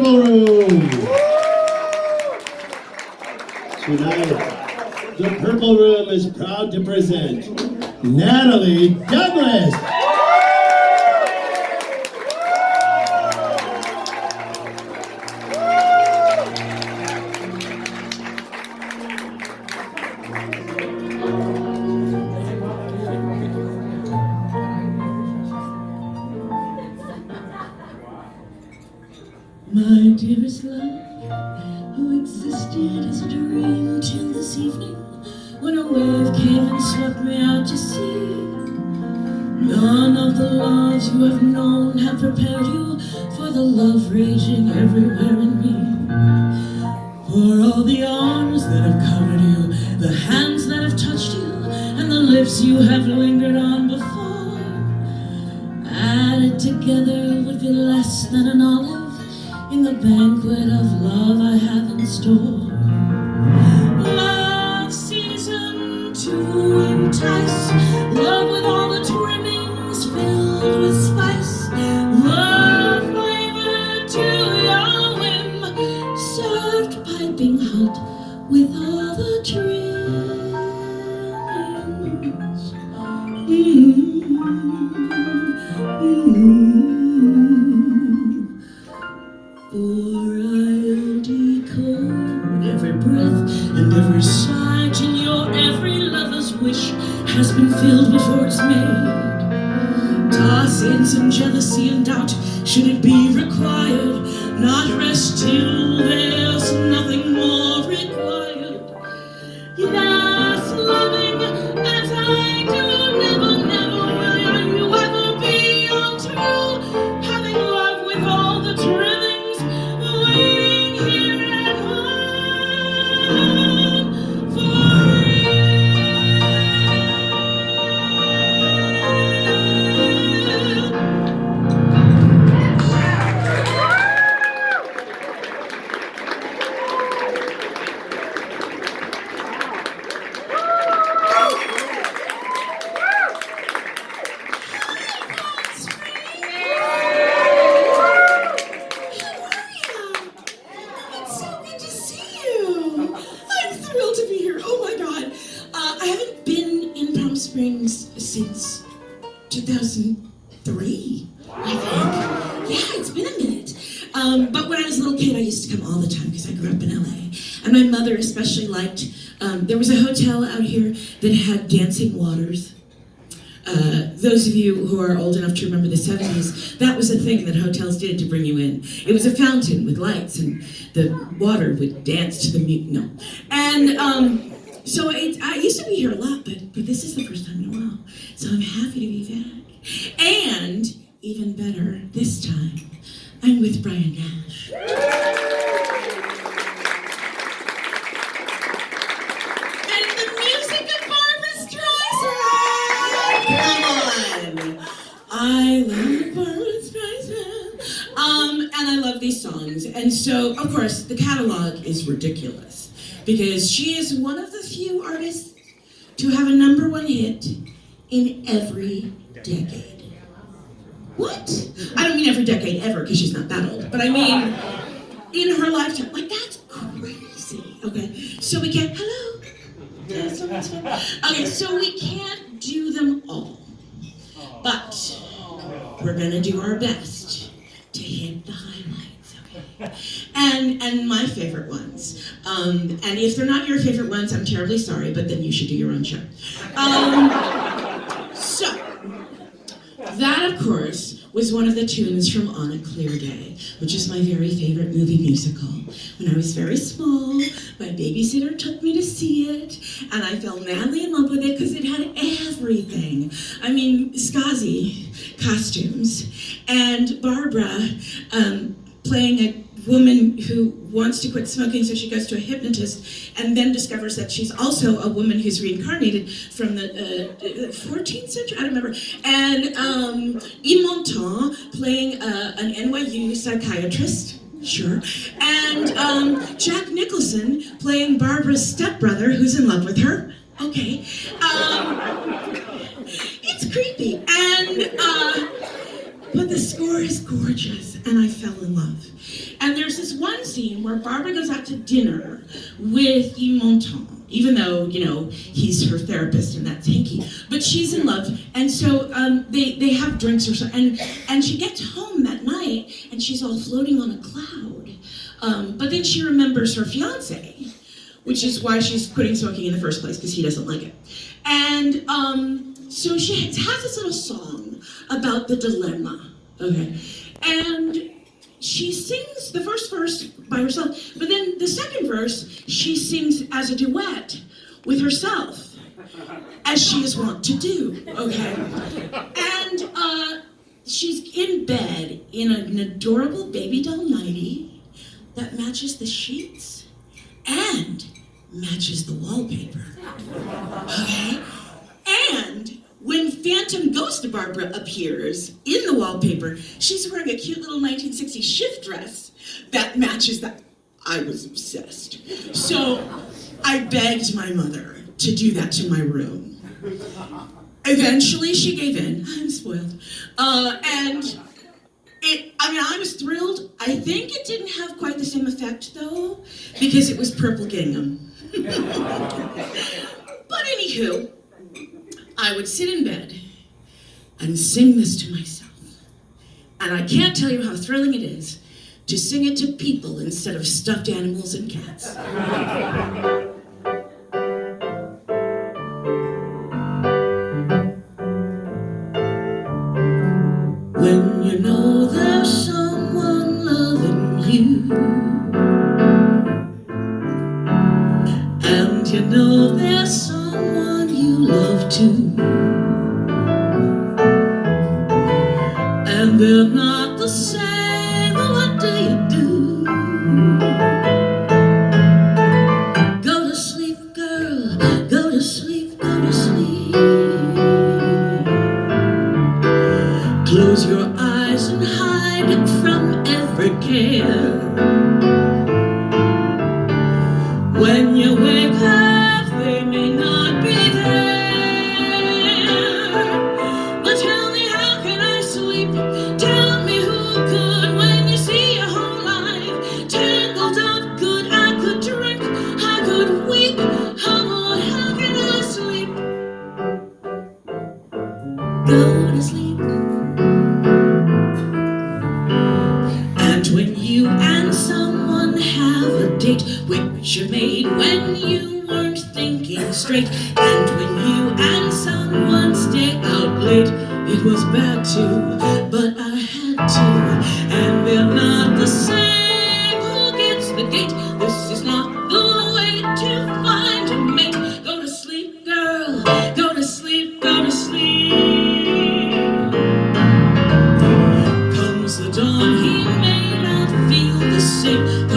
Purple Room. Tonight, the Purple Room is proud to present Natalie Douglas. My dearest love, who existed as a dream till this evening, when a wave came and swept me out to sea. None of the loves you have known have prepared you for the love raging everywhere in me. For all the arms that have covered you, the hands that have touched you, and the lips you have lingered on before, added together would be less than an olive in the banquet of love I have in store. Love season to entice, love with all its trimmings filled with spice, love flavored to your whim, served piping hot with all the trimmings. For I'll decode every breath and every sigh till your every lover's wish has been filled before it's made. Toss in some jealousy and doubt, should it be required, not rest till there's nothing more required. Yes, loving as I do, never, never will you ever be untrue, having love with all the trimmings, waiting here at home for you. Since 2003, I think. Yeah, it's been a minute. But when I was a little kid, I used to come all the time because I grew up in LA. And my mother especially liked, there was a hotel out here that had dancing waters. Those of you who are old enough to remember the 70s, that was a thing that hotels did to bring you in. It was a fountain with lights, and the water would dance to the music. No. And so I used to be here a lot, but this is the first time in a while. So I'm happy to be back. And even better, this time, I'm with Brian Nash. And the music of Barbra Streisand! Come on! I love Barbra Streisand. And I love these songs. And so, of course, the catalog is ridiculous, because she is one of the few artists to have a #1 hit in every decade. What? I don't mean every decade ever, because she's not that old, but I mean in her lifetime. Like, that's crazy. Okay, so we can't, hello? Yeah, so much fun. Okay, so we can't do them all, but we're gonna do our best to hit the highlights, okay? And my favorite ones. And if they're not your favorite ones, I'm terribly sorry, but then you should do your own show. So, that, of course, was one of the tunes from On a Clear Day, which is my very favorite movie musical. When I was very small, my babysitter took me to see it, and I fell madly in love with it because it had everything. I mean, Skazi costumes, and Barbra playing a woman who wants to quit smoking, so she goes to a hypnotist and then discovers that she's also a woman who's reincarnated from the 14th century, I don't remember. And Yves Montand playing an NYU psychiatrist, sure. And Jack Nicholson playing Barbara's stepbrother who's in love with her. Okay. It's creepy. And But the score is gorgeous, and I fell in love. And there's this one scene where Barbara goes out to dinner with Yves Montand, even though, you know, he's her therapist and that's hinky. But she's in love, and so they have drinks or something. And she gets home that night, and she's all floating on a cloud. But then she remembers her fiance, which is why she's quitting smoking in the first place, because he doesn't like it. And so she has this little song about the dilemma, okay? And she sings the first verse by herself, but then the second verse, she sings as a duet with herself, as she is wont to do, okay? And she's in bed in an adorable baby doll nightie that matches the sheets and matches the wallpaper, okay? And when Phantom Ghost Barbara appears in the wallpaper, she's wearing a cute little 1960s shift dress that matches that. I was obsessed. So I begged my mother to do that to my room. Eventually she gave in. I'm spoiled. I was thrilled. I think it didn't have quite the same effect though, because it was purple gingham. But anywho, I would sit in bed and sing this to myself. And I can't tell you how thrilling it is to sing it to people instead of stuffed animals and cats. When you know there's someone loving you, and you know there's someone you love too, and they're not the same, what do you do? Go to sleep, girl, go to sleep, go to sleep. Close your eyes and hide it from every care. When you wake up, they may not be there. But tell me, how can I sleep? Tell me who could when you see your whole life tangled up good. I could drink, I could weep. How can I sleep? Go to sleep. And when you and someone have a date, which you made when you weren't thinking straight, and when you and someone stay out late, it was bad too, but I had to. And they're not the same, who gets the gate? This is not the way to find a mate. Go to sleep, girl, go to sleep, go to sleep. Comes the dawn, he may not feel the same.